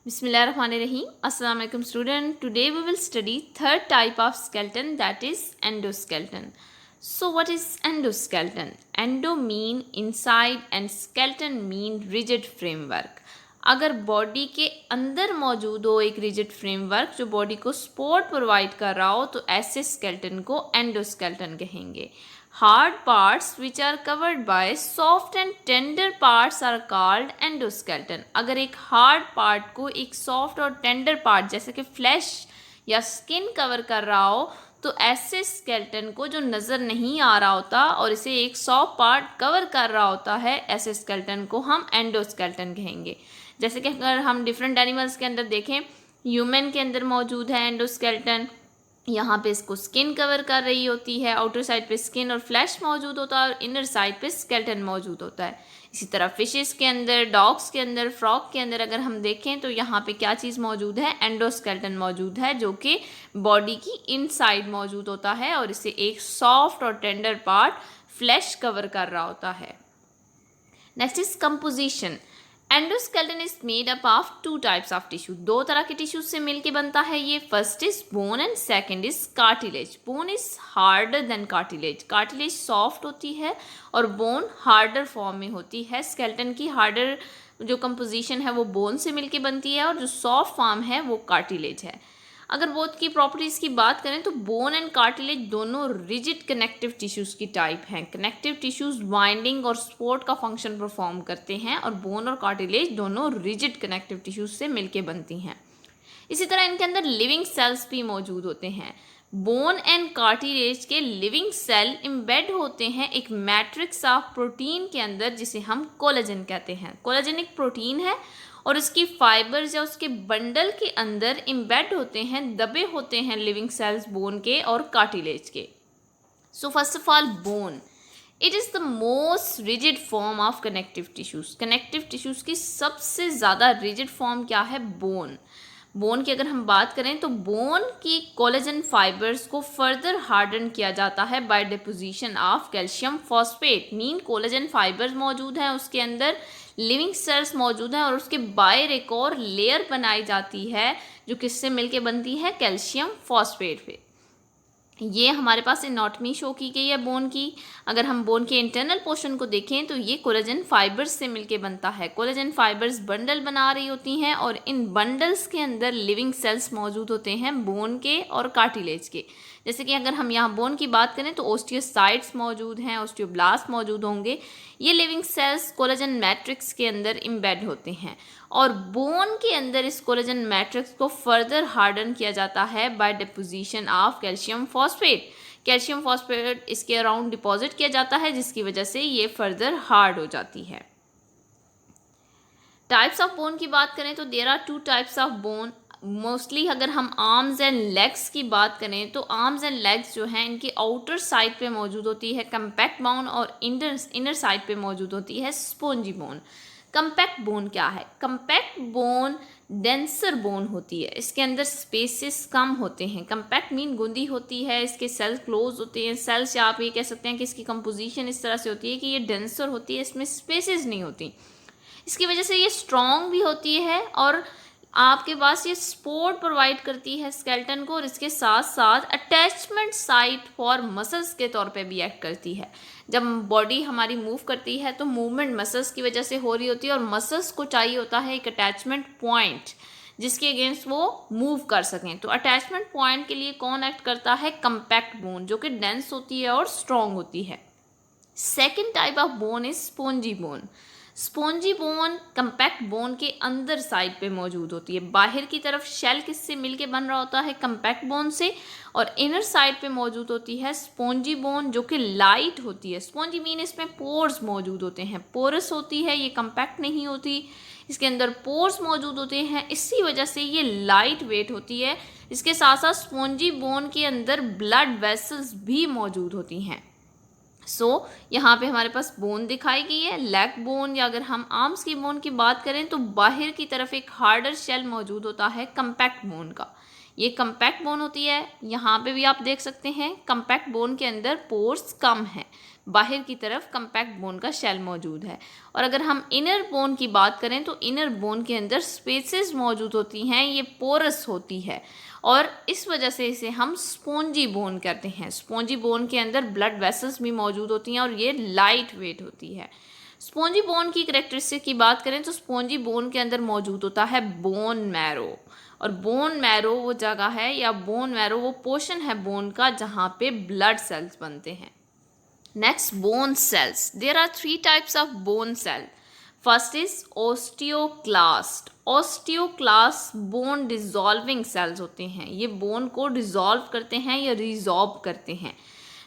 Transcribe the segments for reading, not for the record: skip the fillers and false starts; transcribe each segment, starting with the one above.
Bismillahirrahmanirrahim. Assalamu alaikum student. Today we will study third type of skeleton, that is endoskeleton. So what is endoskeleton? Endo mean inside and skeleton mean rigid framework. अगर body के अंदर मौजूद हो एक rigid framework जो body को support provide कर रहा हो तो ऐसे स्केलेटन को एंडोस्केलेटन कहेंगे. Hard parts which are covered by soft and tender parts are called endoskeleton. अगर एक हार्ड पार्ट को एक सॉफ्ट और टेंडर पार्ट जैसे कि फ्लैश या स्किन कवर कर रहा हो तो ऐसे स्केलेटन को जो नज़र नहीं आ रहा होता और इसे एक सॉफ्ट पार्ट कवर कर रहा होता है, ऐसे स्केलेटन को हम एंडोस्केलेटन कहेंगे. जैसे कि अगर हम डिफरेंट एनिमल्स के अंदर देखें, ह्यूमन के अंदर मौजूद है एंडोस्केलेटन. यहाँ पे इसको स्किन कवर कर रही होती है, आउटर साइड पे स्किन और फ्लैश मौजूद होता है और इनर साइड पे स्केलेटन मौजूद होता है. इसी तरह फिशेस के अंदर, डॉग्स के अंदर, फ्रॉग के अंदर अगर हम देखें तो यहाँ पे क्या चीज़ मौजूद है, एंडोस्केलेटन मौजूद है जो कि बॉडी की इनसाइड मौजूद होता है और इसे एक सॉफ्ट और टेंडर पार्ट फ्लैश कवर कर रहा होता है. Next is composition. Endoskeleton is made up of to types of tissue. दो तरह के टिश्यू से मिलके बनता है ये. First is bone and second is cartilage. Bone is harder than cartilage. Cartilage soft होती है और बोन हार्डर फॉर्म में होती है. स्केलेटन की हार्डर जो कंपोजिशन है वो बोन से मिलके बनती है और जो सॉफ्ट फॉर्म है वो कार्टिलेज है. अगर बोथ की प्रॉपर्टीज़ की बात करें तो बोन एंड कार्टिलेज दोनों रिजिड कनेक्टिव टिश्यूज़ की टाइप हैं. कनेक्टिव टिश्यूज़ बाइंडिंग और सपोर्ट का फंक्शन परफॉर्म करते हैं और बोन और कार्टिलेज दोनों रिजिड कनेक्टिव टिश्यूज़ से मिलके बनती हैं. इसी तरह इनके अंदर लिविंग सेल्स भी मौजूद होते हैं. बोन एंड कार्टिलेज के लिविंग सेल इम्बेड होते हैं एक मैट्रिक्स ऑफ प्रोटीन के अंदर जिसे हम कोलेजन कहते हैं. कोलेजन एक प्रोटीन है और उसकी फाइबर्स या उसके बंडल के अंदर इम्बेड होते हैं, दबे होते हैं लिविंग सेल्स बोन के और कार्टिलेज के. So first of all bone, it is the most rigid form of connective tissues. Connective tissues की सबसे ज़्यादा रिजिड फॉर्म क्या है, बोन. बोन की अगर हम बात करें तो बोन की कोलेजन फाइबर्स को फर्दर हार्डन किया जाता है by deposition of calcium phosphate. Mean collagen fibres मौजूद हैं उसके अंदर, लिविंग सेल्स मौजूद हैं और उसके बाहर एक और लेयर बनाई जाती है जो किससे मिलके बनती है, कैल्शियम फॉस्फेट पे. ये हमारे पास एनाटॉमी शो की गई है बोन की. अगर हम बोन के इंटरनल पोर्शन को देखें तो ये कोलेजन फाइबर्स से मिलके बनता है. कोलेजन फाइबर्स बंडल बना रही होती हैं और इन बंडल्स के अंदर लिविंग सेल्स मौजूद होते हैं बोन के और कार्टिलेज के. जैसे कि अगर हम यहाँ बोन की बात करें तो ओस्टियोसाइट्स मौजूद हैं, ओस्टियोब्लास्ट मौजूद होंगे. ये लिविंग सेल्स कोलेजन मैट्रिक्स के अंदर इम्बेड होते हैं और बोन के अंदर इस कोलेजन मैट्रिक्स को फर्दर हार्डन किया जाता है by deposition of calcium phosphate. Calcium phosphate इसके अराउंड डिपॉजिट किया जाता है जिसकी वजह से ये फर्दर हार्ड हो जाती है. टाइप्स ऑफ बोन की बात करें तो there are two types of bone. Mostly अगर हम आर्म्स एंड लेग्स की बात करें तो आर्म्स एंड लेग्स जो हैं इनकी आउटर साइड पे मौजूद होती है कंपैक्ट बोन और इनर साइड पे मौजूद होती है स्पॉन्जी बोन. कंपैक्ट बोन क्या है, कंपैक्ट बोन डेंसर बोन होती है. इसके अंदर स्पेसेस कम होते हैं. कंपैक्ट मीन गुंदी होती है, इसके सेल क्लोज होते हैं. सेल्स या आप ये कह सकते हैं कि इसकी कंपोजिशन इस तरह से होती है कि ये डेंसर होती है, इसमें स्पेसेस नहीं होती. इसकी वजह से ये स्ट्रॉन्ग भी होती है और आपके पास ये सपोर्ट प्रोवाइड करती है स्केलेटन को और इसके साथ साथ अटैचमेंट साइट फॉर मसल्स के तौर पे भी एक्ट करती है. जब बॉडी हमारी मूव करती है तो मूवमेंट मसल्स की वजह से हो रही होती है और मसल्स को चाहिए होता है एक अटैचमेंट पॉइंट जिसके अगेंस्ट वो मूव कर सकें. तो अटैचमेंट पॉइंट के लिए कौन एक्ट करता है, कंपैक्ट बोन जो कि डेंस होती है और स्ट्रॉन्ग होती है. Second type of bone is spongy bone. Spongy bone compact bone के अंदर साइड पे मौजूद होती है. बाहर की तरफ शेल किससे मिलके बन रहा होता है, कंपैक्ट बोन से, और इनर साइड पे मौजूद होती है स्पॉन्जी बोन जो कि लाइट होती है. स्पॉन्जी मीन इसमें पोर्स मौजूद होते हैं, पोरस होती है, ये कंपैक्ट नहीं होती. इसके अंदर पोर्स मौजूद होते हैं, इसी वजह से ये लाइट वेट होती है. इसके साथ साथ स्पॉन्जी बोन के अंदर ब्लड वेसल्स भी मौजूद होती हैं. यहाँ पे हमारे पास बोन दिखाई गई है, लेग बोन, या अगर हम आर्म्स की बोन की बात करें तो बाहर की तरफ एक हार्डर शेल मौजूद होता है कंपैक्ट बोन का. ये कंपैक्ट बोन होती है. यहाँ पे भी आप देख सकते हैं कंपैक्ट बोन के अंदर पोर्स कम है. बाहर की तरफ कम्पैक्ट बोन का शेल मौजूद है। और अगर हम इनर बोन की बात करें तो इनर बोन के अंदर स्पेसेस मौजूद होती हैं, ये पोरस होती है और इस वजह से इसे हम स्पॉन्जी बोन कहते हैं। स्पॉन्जी बोन के अंदर ब्लड वेसल्स भी मौजूद होती हैं और ये लाइट वेट होती है। स्पॉन्जी बोन की करेक्टरिस्टिक की बात करें तो स्पॉन्जी बोन के अंदर मौजूद होता है बोन मैरो, और बोन मैरो वो जगह है या बोन मैरो वो पोर्शन है बोन का जहाँ पे ब्लड सेल्स बनते हैं। Next, bone cells. There are 3 types of bone cell. First is osteoclast. Osteoclast bone dissolving cells होते हैं, ये बोन को डिजॉल्व करते हैं या रिजॉर्ब करते हैं।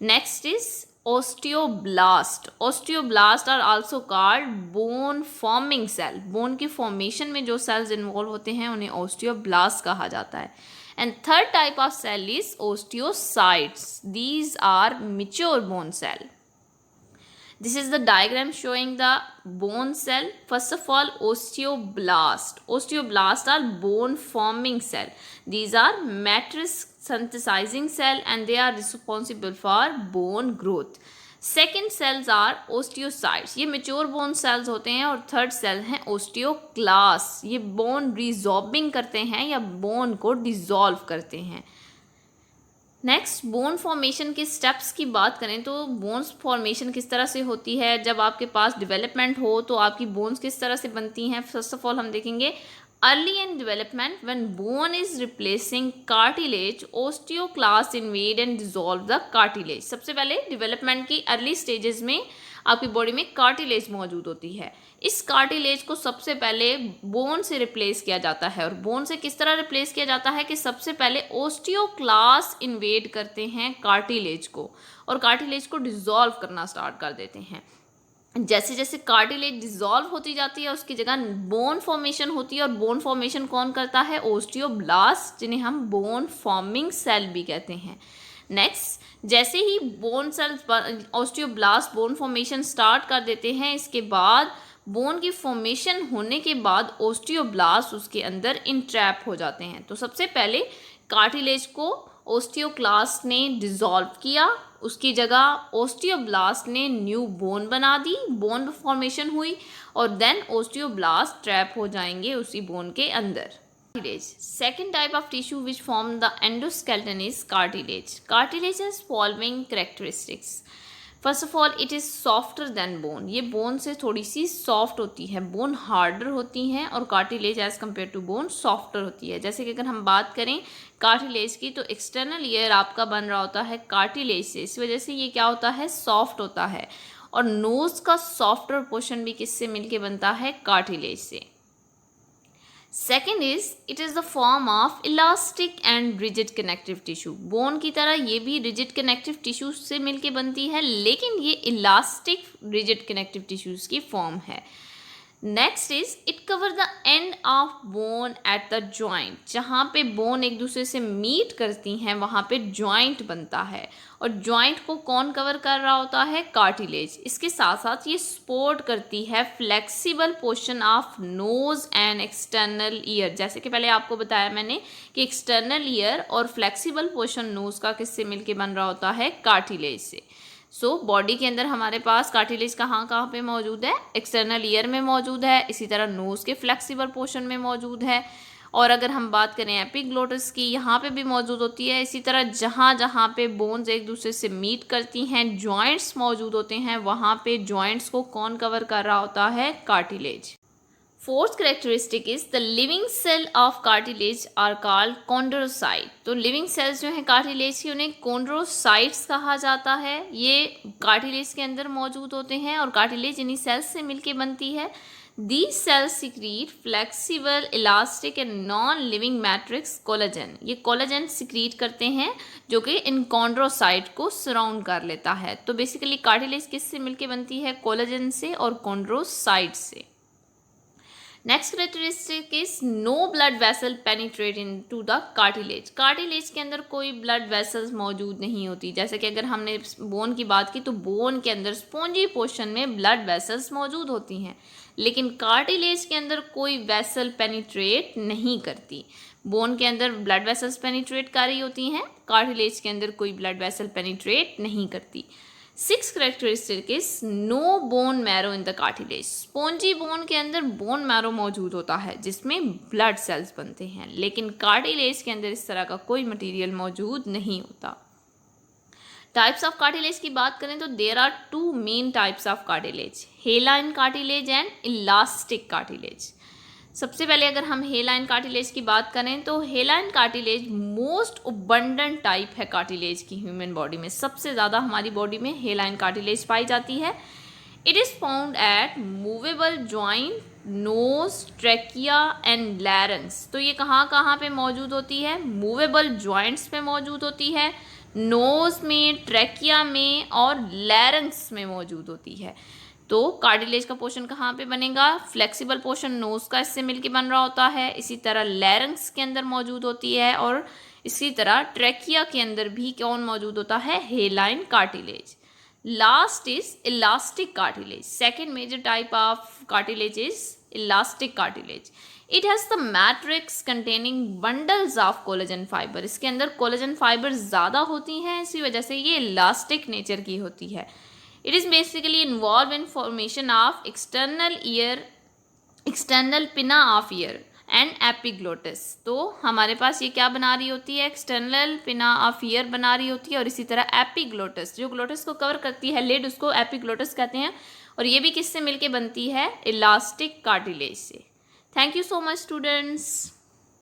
Next is osteoblast. Osteoblast are also called bone forming cell. Bone की फॉर्मेशन में जो सेल्स इन्वॉल्व होते हैं उन्हें ओस्टियोब्लास्ट कहा जाता है। And third type of cell is osteocytes. These are mature bone cell. This is the diagram showing the bone cell. First of all, osteoblast. Osteoblast are bone forming cell. These are matrix synthesizing cell and they are responsible for bone growth. Second cells are osteocytes. ये mature bone cells होते हैं। और third cell हैं osteoclasts. ये bone resorbing करते हैं या bone को dissolve करते हैं। नेक्स्ट, बोन फॉर्मेशन के स्टेप्स की बात करें तो बोन्स फॉर्मेशन किस तरह से होती है। जब आपके पास डेवलपमेंट हो तो आपकी बोन्स किस तरह से बनती हैं। फर्स्ट ऑफ ऑल हम देखेंगे early in development when bone is replacing cartilage, osteoclast invade and dissolve the cartilage. सबसे पहले डेवलपमेंट की अर्ली स्टेजेस में आपकी बॉडी में कार्टिलेज मौजूद होती है। इस कार्टिलेज को सबसे पहले बोन से रिप्लेस किया जाता है। और बोन से किस तरह रिप्लेस किया जाता है कि सबसे पहले ओस्टियोक्लास्ट इन्वेड करते हैं कार्टिलेज को और कार्टिलेज को डिसॉल्व करना स्टार्ट कर देते हैं। जैसे जैसे कार्टिलेज डिसॉल्व होती जाती है उसकी जगह बोन फॉर्मेशन होती है। और बोन फॉर्मेशन कौन करता है? ओस्टियोब्लास्ट, जिन्हें हम बोन फॉर्मिंग सेल भी कहते हैं। नेक्स्ट, जैसे ही bone cells osteoblast bone formation start कर देते हैं, इसके बाद बोन की फॉर्मेशन होने के बाद ओस्टियोब्लास्ट उसके अंदर इंट्रैप हो जाते हैं। तो सबसे पहले कार्टिलेज को ओस्टियोक्लास्ट ने डिसॉल्व किया, उसकी जगह ओस्टियोब्लास्ट ने न्यू बोन बना दी, बोन फॉर्मेशन हुई और देन ओस्टियोब्लास्ट ट्रैप हो जाएंगे उसी बोन के अंदर। Cartilage. Second type of tissue which form the endoskeleton is cartilage. Cartilage has following characteristics. First of all, it is softer than bone. ये bone से थोड़ी सी soft होती है, bone harder होती है और cartilage as compared to bone softer होती है। जैसे कि अगर हम बात करें cartilage की तो external ear आपका बन रहा होता है cartilage से, इस वजह से ये क्या होता है? soft होता है। और nose का softer portion भी किससे मिलके बनता है? cartilage से। Second is it is the form of elastic and rigid connective tissue. Bone की तरह ये भी रिजिड कनेक्टिव टिश्यू से मिलके बनती है, लेकिन ये इलास्टिक रिजिड कनेक्टिव टिश्यूज़ की फॉर्म है। Next is it cover the end of bone at the joint. जहाँ पे बोन एक दूसरे से मीट करती हैं वहाँ पे जॉइंट बनता है और जॉइंट को कौन कवर कर रहा होता है? कार्टिलेज। इसके साथ साथ ये सपोर्ट करती है flexible portion of nose and external ear. जैसे कि पहले आपको बताया मैंने कि एक्सटर्नल ईयर और फ्लेक्सिबल पोर्शन नोज का किससे मिलके बन रहा होता है? कार्टिलेज से। सो बॉडी के अंदर हमारे पास कार्टिलेज कहाँ कहाँ पे मौजूद है? एक्सटर्नल ईयर में मौजूद है, इसी तरह नोज के फ्लेक्सिबल पोर्शन में मौजूद है। और अगर हम बात करें एपिग्लोटिस की, यहाँ पे भी मौजूद होती है। इसी तरह जहाँ जहाँ पे बोन्स एक दूसरे से मीट करती हैं, जॉइंट्स मौजूद होते हैं, वहाँ पे जॉइंट्स को कौन कवर कर रहा होता है? Cartilage. Fourth characteristic is the living cell of cartilage are called chondrocyte. तो लिविंग सेल्स जो हैं कार्टिलेज की उन्हें कॉन्ड्रोसाइट्स कहा जाता है। ये कार्टिलेज के अंदर मौजूद होते हैं और कार्टिलेज इन्हीं सेल्स से मिलके बनती है। These cells secrete flexible, elastic and non-living matrix collagen. ये कोलाजन सिक्रीट करते हैं जो कि इन कॉन्ड्रोसाइट को सराउंड कर लेता है। तो बेसिकली कार्टिलेज किससे मिलके बनती है? कोलाजन से और कॉन्ड्रोसाइट से। Next characteristic is no blood vessel penetrate into the cartilage. Cartilage के अंदर कोई ब्लड वेसल्स मौजूद नहीं होती। जैसे कि अगर हमने बोन की बात की तो बोन के अंदर स्पॉन्जी पोर्शन में ब्लड वेसल्स मौजूद होती हैं, लेकिन कार्टिलेज के अंदर कोई वेसल पेनिट्रेट नहीं करती। बोन के अंदर ब्लड वेसल्स पेनिट्रेट कर रही होती हैं, कार्टिलेज के अंदर कोई ब्लड वेसल पेनिट्रेट नहीं करती। Six characteristic is no bone marrow in the cartilage. Spongy bone के अंदर बोन मैरो मौजूद होता है जिसमें ब्लड सेल्स बनते हैं, लेकिन कार्टिलेज के अंदर इस तरह का कोई मटेरियल मौजूद नहीं होता। टाइप्स ऑफ कार्टिलेज की बात करें तो there are two main types of cartilage, hyaline cartilage and elastic cartilage. सबसे पहले अगर हम हेलाइन कार्टिलेज की बात करें तो हेलाइन कार्टिलेज मोस्ट अबंडेंट टाइप है कार्टिलेज की ह्यूमन बॉडी में। सबसे ज़्यादा हमारी बॉडी में हेलाइन कार्टिलेज पाई जाती है। It is found at movable joint, nose, trachea and larynx. तो ये कहाँ कहाँ पे मौजूद होती है? मूवेबल जॉइंट्स पे मौजूद होती है, नोज में, ट्रैकिया में और लैरेंक्स में मौजूद होती है। तो कार्टिलेज का पोर्शन कहाँ पे बनेगा? फ्लेक्सिबल पोर्शन नोज का इससे मिलके बन रहा होता है, इसी तरह लैरिंक्स के अंदर मौजूद होती है, और इसी तरह ट्रैकिया के अंदर भी कौन मौजूद होता है? Hyaline cartilage. Last is elastic cartilage. Second major type of cartilage is elastic cartilage. It has the matrix containing bundles of collagen fibre. इसके अंदर कोलेजन फाइबर ज़्यादा होती हैं, इसी वजह से ये इलास्टिक नेचर की होती है। It is basically involved in formation of external pinna of ear and epiglottis। तो हमारे पास ये क्या बना रही होती है? एक्सटर्नल पिना ऑफ ईयर बना रही होती है, और इसी तरह एपिग्लोटिस, जो ग्लोटिस को कवर करती है लिड, उसको एपिग्लोटिस कहते हैं। और ये भी किससे मिलके बनती है? इलास्टिक कार्टिलेज से। Thank you so much students.